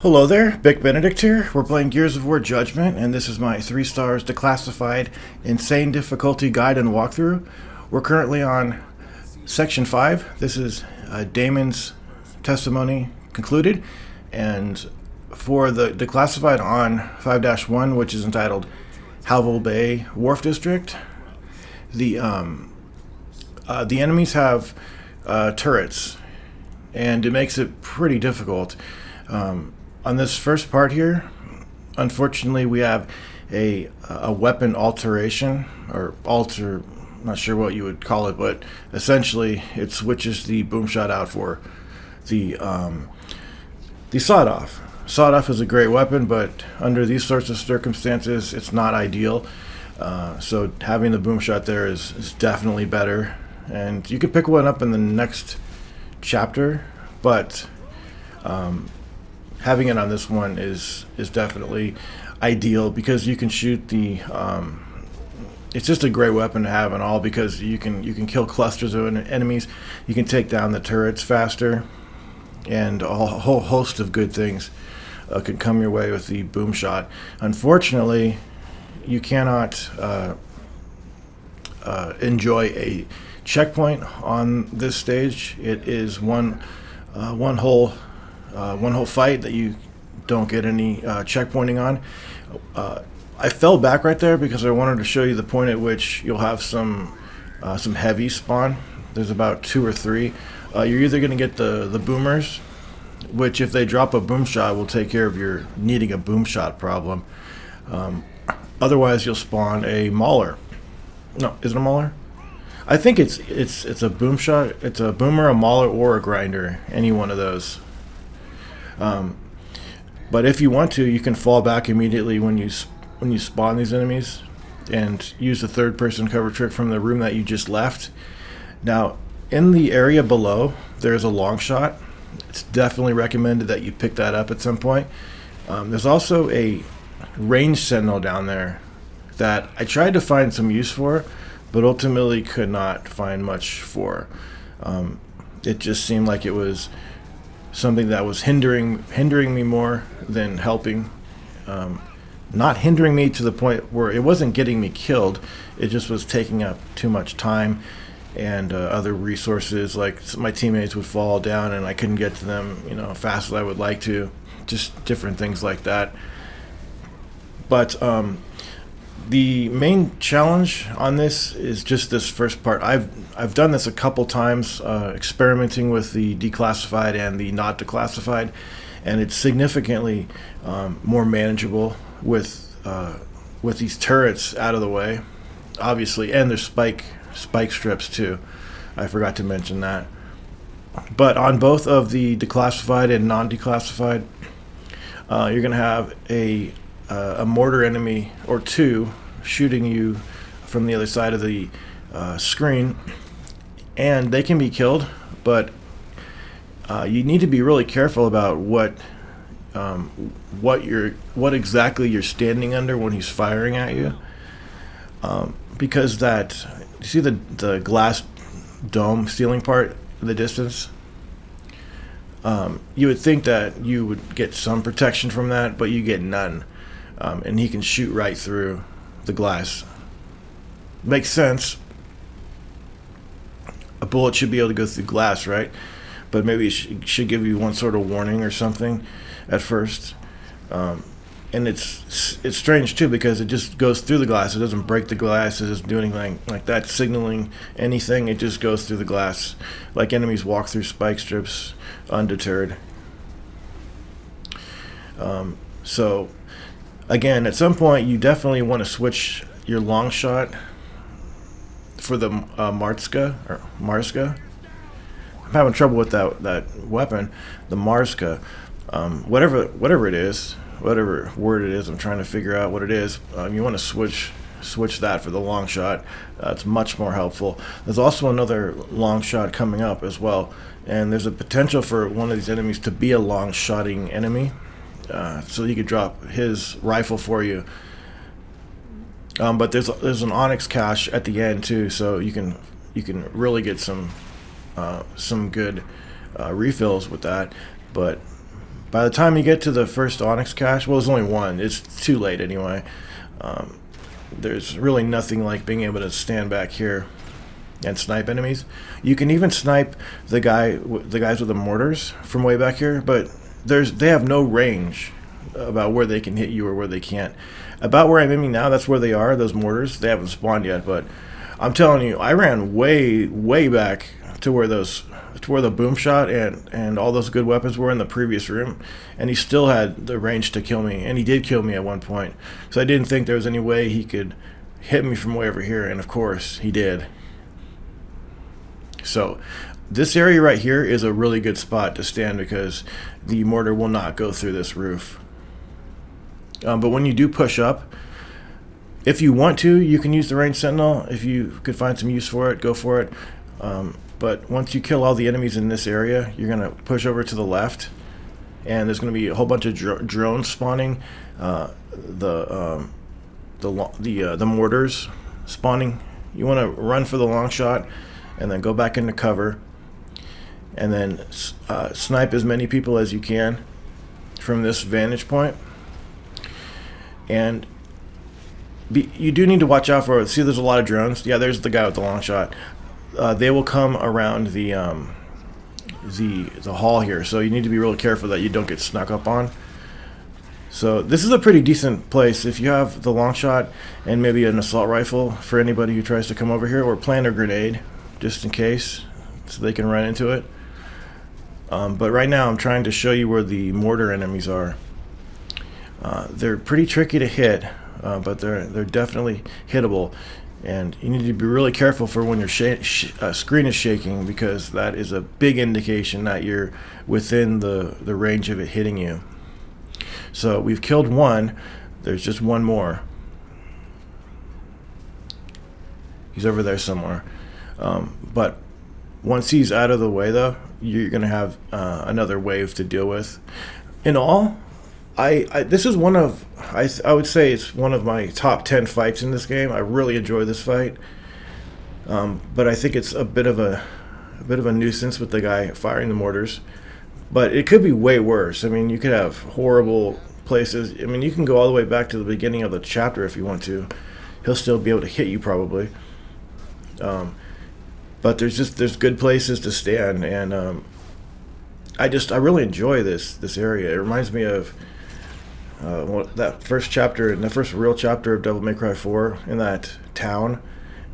Hello there, Bic Benedict here. We're playing Gears of War Judgment, and this is my 3 Stars Declassified Insane Difficulty Guide and Walkthrough. We're currently on Section 5. This is Damon's testimony concluded, and for the Declassified on 5-1, which is entitled Halville Bay Wharf District, the enemies have turrets, and it makes it pretty difficult. On this first part here, unfortunately, we have a weapon alteration, or alter, not sure what you would call it, but essentially it switches the boom shot out for the sawed-off. Sawed-off is a great weapon, but under these sorts of circumstances, it's not ideal. So having the boom shot there is definitely better, and you can pick one up in the next chapter, but having it on this one is definitely ideal because you can shoot the it's just a great weapon to have and all, because you can kill clusters of enemies, you can take down the turrets faster, and a whole host of good things can come your way with the boom shot. Unfortunately, you cannot enjoy a checkpoint on this stage. It is one whole fight that you don't get any checkpointing on. I fell back right there because I wanted to show you the point at which you'll have some heavy spawn. There's about 2 or 3. You're either going to get the boomers, which if they drop a boom shot will take care of your needing a boom shot problem. Otherwise you'll spawn a mauler. No, is it a mauler? I think it's a boom shot. It's a boomer, a mauler, or a grinder. Any one of those. But if you want to, you can fall back immediately when you spawn these enemies and use the third-person cover trick from the room that you just left. Now, in the area below, there's a long shot. It's definitely recommended that you pick that up at some point. There's also a range sentinel down there that I tried to find some use for, but ultimately could not find much for. It just seemed like it was something that was hindering me more than helping. Not hindering me to the point where it wasn't getting me killed, it just was taking up too much time and other resources. Like my teammates would fall down and I couldn't get to them fast as I would like to, just different things like that. But the main challenge on this is just this first part. I've done this a couple times, experimenting with the declassified and the not declassified, and it's significantly more manageable with these turrets out of the way, obviously, and there's spike strips too. I forgot to mention that. But on both of the declassified and non-declassified, you're going to have a mortar enemy or 2 shooting you from the other side of the screen, and they can be killed, but you need to be really careful about what exactly you're standing under when he's firing at you, because that, you see the glass dome ceiling part in the distance? You would think that you would get some protection from that, but you get none. And he can shoot right through the glass. Makes sense. A bullet should be able to go through glass, right? But maybe it should give you one sort of warning or something at first. And it's strange too, because it just goes through the glass. It doesn't break the glass. It doesn't do anything like that, signaling anything. It just goes through the glass, like enemies walk through spike strips undeterred. So again, at some point, you definitely want to switch your long shot for the Marska. I'm having trouble with that weapon, the Marska. Whatever it is, whatever word it is, I'm trying to figure out what it is. You want to switch that for the long shot. It's much more helpful. There's also another long shot coming up as well, and there's a potential for one of these enemies to be a long shotting enemy. So you could drop his rifle for you. But there's an onyx cache at the end too, so you can really get some good refills with that. But By the time you get to the first Onyx cache, well, there's only one. It's too late anyway. There's really nothing like being able to stand back here and snipe enemies. You can even snipe the guys with the mortars from way back here, but they have no range about where they can hit you or where they can't. About where I'm aiming now, that's where they are, those mortars. They haven't spawned yet, but I'm telling you, I ran way back to where the boom shot and all those good weapons were in the previous room, and he still had the range to kill me, and he did kill me at one point. So I didn't think there was any way he could hit me from way over here, and of course he did. So this area right here is a really good spot to stand because the mortar will not go through this roof. But when you do push up, if you want to, you can use the ranged sentinel. If you could find some use for it, go for it. But once you kill all the enemies in this area, you're going to push over to the left, and there's going to be a whole bunch of drones spawning. The mortars spawning. You want to run for the long shot, and then go back into cover, and then snipe as many people as you can from this vantage point. And you do need to watch out for. See, there's a lot of drones. Yeah, there's the guy with the long shot. They will come around the hall here, so you need to be really careful that you don't get snuck up on. So this is a pretty decent place if you have the long shot and maybe an assault rifle for anybody who tries to come over here, or plant a grenade just in case, so they can run into it. But right now I'm trying to show you where the mortar enemies are. They're pretty tricky to hit, but they're definitely hittable, and you need to be really careful for when your screen is shaking, because that is a big indication that you're within the range of it hitting you. So we've killed one. There's just one more. He's over there somewhere. But once he's out of the way, though, you're going to have another wave to deal with. In all, this is one of, I would say it's one of my top 10 fights in this game. I really enjoy this fight, but I think it's a bit of a nuisance with the guy firing the mortars. But it could be way worse. I mean, you could have horrible places. I mean, you can go all the way back to the beginning of the chapter if you want to. He'll still be able to hit you probably. But there's good places to stand, and I really enjoy this area. It reminds me of that first chapter, the first real chapter of Devil May Cry 4 in that town.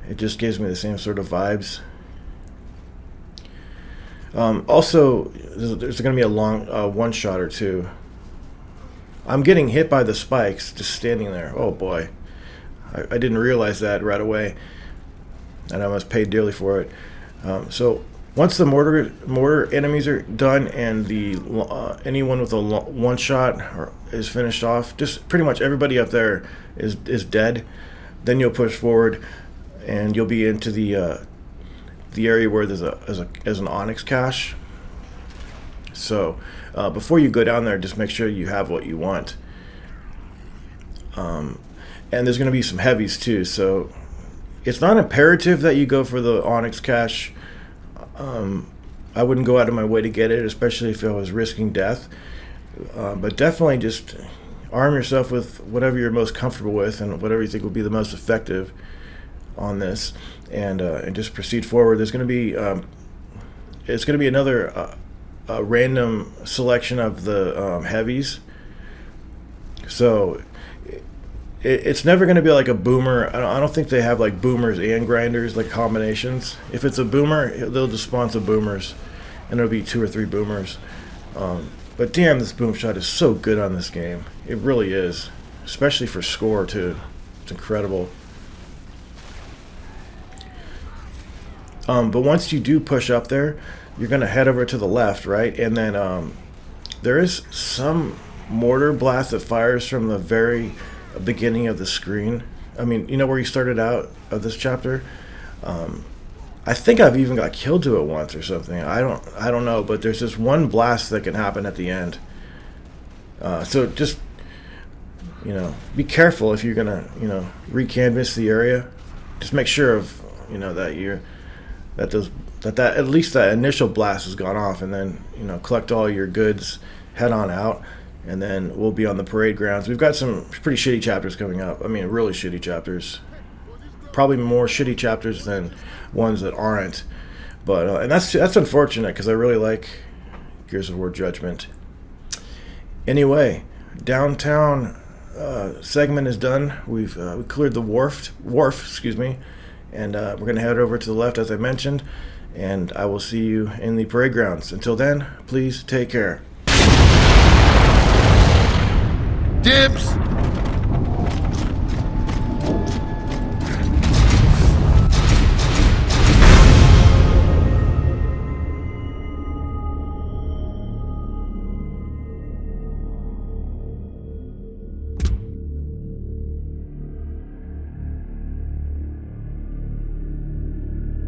It just gives me the same sort of vibes. Also, there's going to be a long one-shot or two. I'm getting hit by the spikes just standing there. Oh boy, I didn't realize that right away, and I must pay dearly for it. So once the mortar enemies are done and the anyone with a one-shot is finished off, just pretty much everybody up there is dead. Then you'll push forward, and you'll be into the area where there's an Onyx cache. So before you go down there, just make sure you have what you want. And there's going to be some heavies too, so it's not imperative that you go for the Onyx cache. I wouldn't go out of my way to get it, especially if I was risking death. But definitely just arm yourself with whatever you're most comfortable with and whatever you think will be the most effective on this, and just proceed forward. There's going to be it's going to be another random selection of the heavies. So it's never going to be like a boomer. I don't think they have like boomers and grinders, like combinations. If it's a boomer, they'll just spawn some boomers, and it'll be 2 or 3 boomers. But damn, this boom shot is so good on this game. It really is, especially for score too. It's incredible. But once you do push up there, you're going to head over to the left, right? And then there is some mortar blast that fires from the very beginning of the screen. I mean, you know where you started out of this chapter? I think I've even got killed to it once or something. I don't know, but there's this one blast that can happen at the end. So just, be careful if you're gonna, recanvas the area. Just make sure of, that at least that initial blast has gone off, and then collect all your goods head on out, and then we'll be on the parade grounds. We've got some pretty shitty chapters coming up. I mean, really shitty chapters. Probably more shitty chapters than ones that aren't. But and that's unfortunate because I really like Gears of War Judgment. Anyway, downtown segment is done. We've we cleared the wharf, excuse me, and we're going to head over to the left as I mentioned, and I will see you in the parade grounds. Until then, please take care. Dibs!